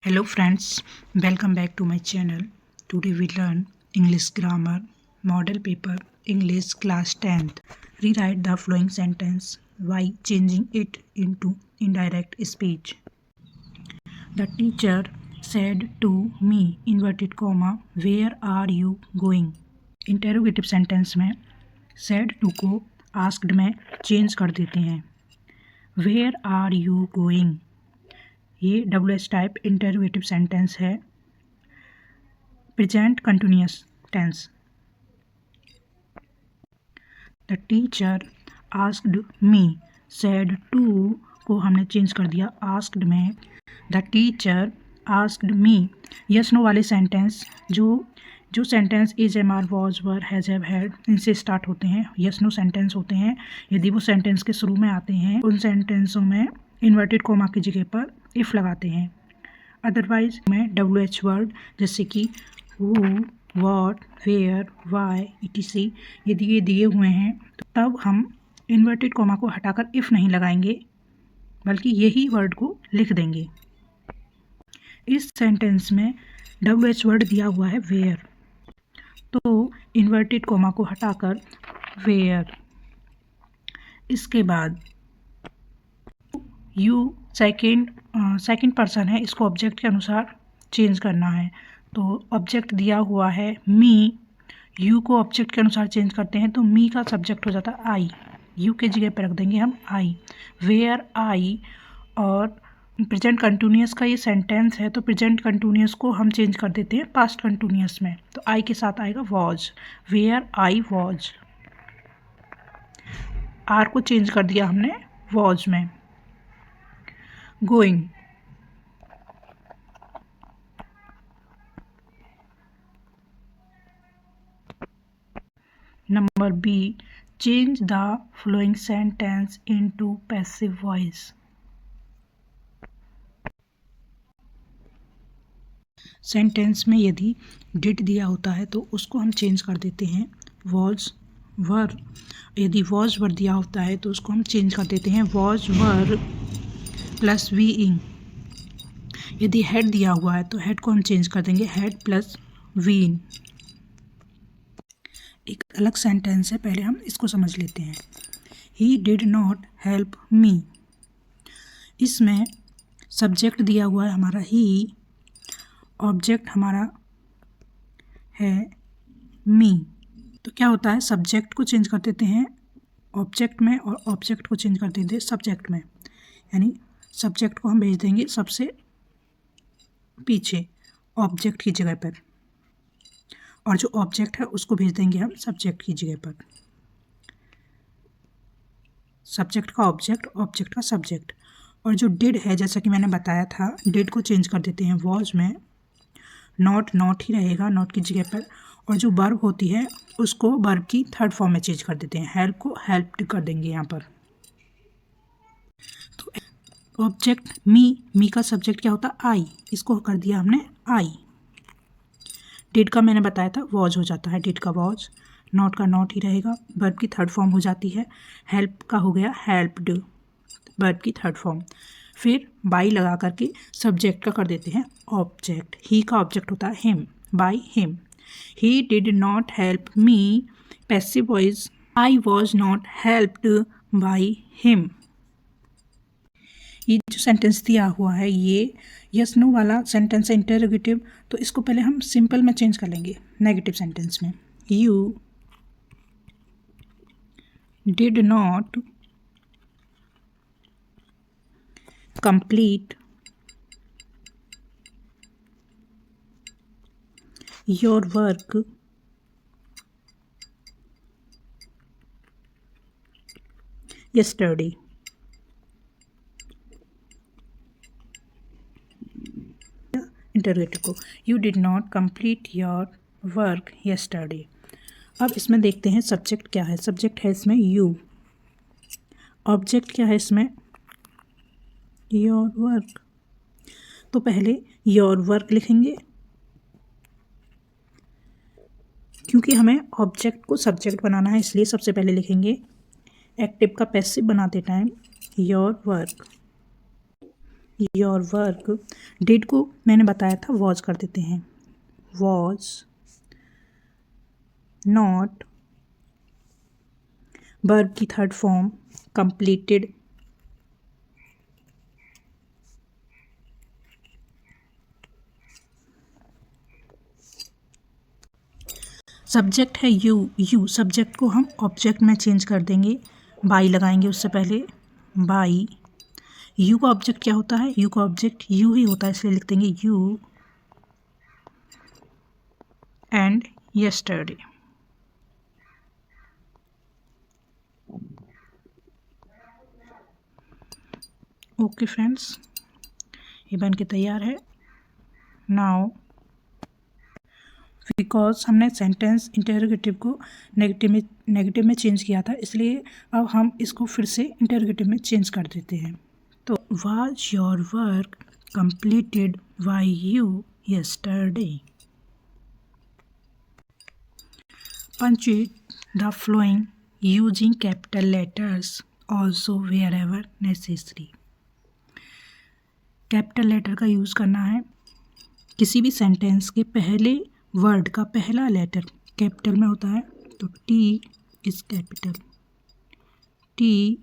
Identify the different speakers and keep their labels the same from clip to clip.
Speaker 1: Hello friends, welcome back to my channel. Today we learn English grammar, model paper, English class 10th. Rewrite the following sentence by changing it into indirect speech. The teacher said to me, inverted comma, where are you going? Interrogative sentence में said to को asked में change कर देते हैं. Where are you going? ये WH type interrogative sentence है. Present continuous tense. The teacher asked me, said to को हमने चेंज कर दिया आस्क्ड में. The teacher asked me. Yes no वाले सेंटेंस जो sentence is am are was were has have had इनसे start होते हैं, यस नो सेंटेंस होते हैं. यदि वो सेंटेंस के शुरू में आते हैं उन सेंटेंसों में इन्वर्टेड कोमा की जगह पर इफ़ लगाते हैं. अदरवाइज में WH वर्ड जैसे कि who, what, where, why etc यदि ये दिए हुए हैं तो तब हम इन्वर्टेड कोमा को हटाकर इफ़ नहीं लगाएंगे बल्कि यही वर्ड को लिख देंगे. इस सेंटेंस में WH वर्ड दिया हुआ है वेयर, तो इन्वर्टेड कोमा को हटाकर वेयर. इसके बाद यू सेकंड पर्सन है, इसको ऑब्जेक्ट के अनुसार चेंज करना है. तो ऑब्जेक्ट दिया हुआ है मी, यू को ऑब्जेक्ट के अनुसार चेंज करते हैं तो मी का सब्जेक्ट हो जाता है आई, यू के जगह पर रख देंगे हम आई. Where I. और प्रेजेंट कंटिन्यूअस का ये सेंटेंस है तो प्रेजेंट कंटिन्यूअस को हम चेंज कर देते हैं पास्ट कंटिन्यूअस में, तो आई के साथ आएगा was. Where I was. Are को चेंज कर दिया हमने वॉज में. Going. Number B, change the following sentence into passive voice. Sentence में यदि डिड दिया होता है तो उसको हम चेंज कर देते हैं वॉज वर. यदि वॉज वर दिया होता है तो उसको हम चेंज कर देते हैं वॉज वर प्लस वी इंग. यदि हेड दिया हुआ है तो हेड को हम चेंज कर देंगे हेड प्लस वी इन. एक अलग सेंटेंस है, पहले हम इसको समझ लेते हैं. ही डिड नॉट हेल्प मी. इसमें सब्जेक्ट दिया हुआ है हमारा ही, ऑब्जेक्ट हमारा है मी. तो क्या होता है, सब्जेक्ट को चेंज कर देते हैं ऑब्जेक्ट में और ऑब्जेक्ट को चेंज कर देते हैं सब्जेक्ट में. यानी सब्जेक्ट को हम भेज देंगे सबसे पीछे ऑब्जेक्ट की जगह पर, और जो ऑब्जेक्ट है उसको भेज देंगे हम सब्जेक्ट की जगह पर. सब्जेक्ट का ऑब्जेक्ट, ऑब्जेक्ट का सब्जेक्ट. और जो डिड है जैसा कि मैंने बताया था, डिड को चेंज कर देते हैं वॉज में. नॉट ही रहेगा नॉट की जगह पर. और जो वर्ब होती है उसको वर्ब की थर्ड फॉर्म में चेंज कर देते हैं, हेल्प को हेल्प्ड कर देंगे यहाँ पर. तो ऑब्जेक्ट मी का सब्जेक्ट क्या होता है आई, इसको कर दिया हमने आई. डिड का मैंने बताया था वॉज हो जाता है, डिड का वॉज. नॉट का नॉट ही रहेगा, वर्ब की थर्ड फॉर्म हो जाती है. हेल्प का हो गया हेल्प्ड, वर्ब की थर्ड फॉर्म. फिर बाई लगा करके सब्जेक्ट का कर देते हैं ऑब्जेक्ट. ही का ऑब्जेक्ट होता है him, by him. He did not help me, passive voice. I was not helped by him. ये जो सेंटेंस दिया हुआ है ये यस नो वाला सेंटेंस है इंटरोगेटिव, तो इसको पहले हम सिंपल में चेंज कर लेंगे नेगेटिव सेंटेंस में. You did not complete your work yesterday. Interrogative को you did not complete your work yesterday. अब इसमें देखते हैं सब्जेक्ट क्या है. सब्जेक्ट है इसमें यू, ऑब्जेक्ट क्या है इसमें योर वर्क. तो पहले योर वर्क लिखेंगे क्योंकि हमें ऑब्जेक्ट को सब्जेक्ट बनाना है, इसलिए सबसे पहले लिखेंगे एक्टिव का पैसिव बनाते time your work. Your work, did को मैंने बताया था वॉज कर देते हैं, वॉज नॉट, वर्ब की थर्ड फॉर्म कंप्लीटेड, सब्जेक्ट है यू सब्जेक्ट को हम ऑब्जेक्ट में चेंज कर देंगे, बाई लगाएंगे उससे पहले, बाई। यू का ऑब्जेक्ट क्या होता है, यू का ऑब्जेक्ट यू ही होता है, इसलिए लिख देंगे you and yesterday. Okay friends, ये बन के तैयार है। नाउ बिकॉज हमने सेंटेंस इंटरोगेटिव को नेगेटिव में चेंज किया था, इसलिए अब हम इसको फिर से इंटरोगेटिव में चेंज कर देते हैं। तो was your work completed by you yesterday. Punctuate the following using capital letters also wherever necessary. Capital letter का यूज़ करना है, किसी भी सेंटेंस के पहले वर्ड का पहला लेटर कैपिटल में होता है, तो T is capital. T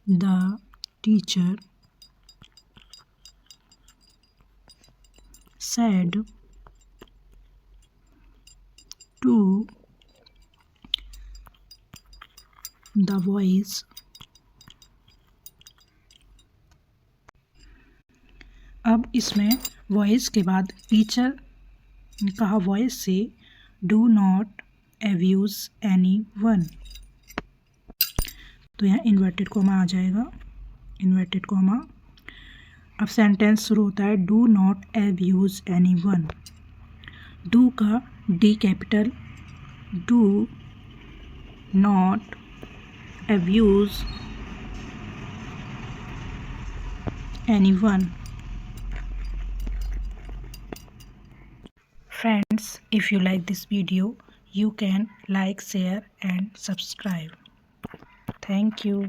Speaker 1: the teacher said to the voice अब इसमें वॉइस के बाद टीचर ने कहा वॉइस से, do not abuse any one, तो यहाँ इन्वर्टेड कॉमा आ जाएगा, इन्वर्टेड कॉमा। अब सेंटेंस शुरू होता है, do not abuse any one. Do का D capital, do not abuse any one. Friends, if you like this video, you can like, share and subscribe. Thank you.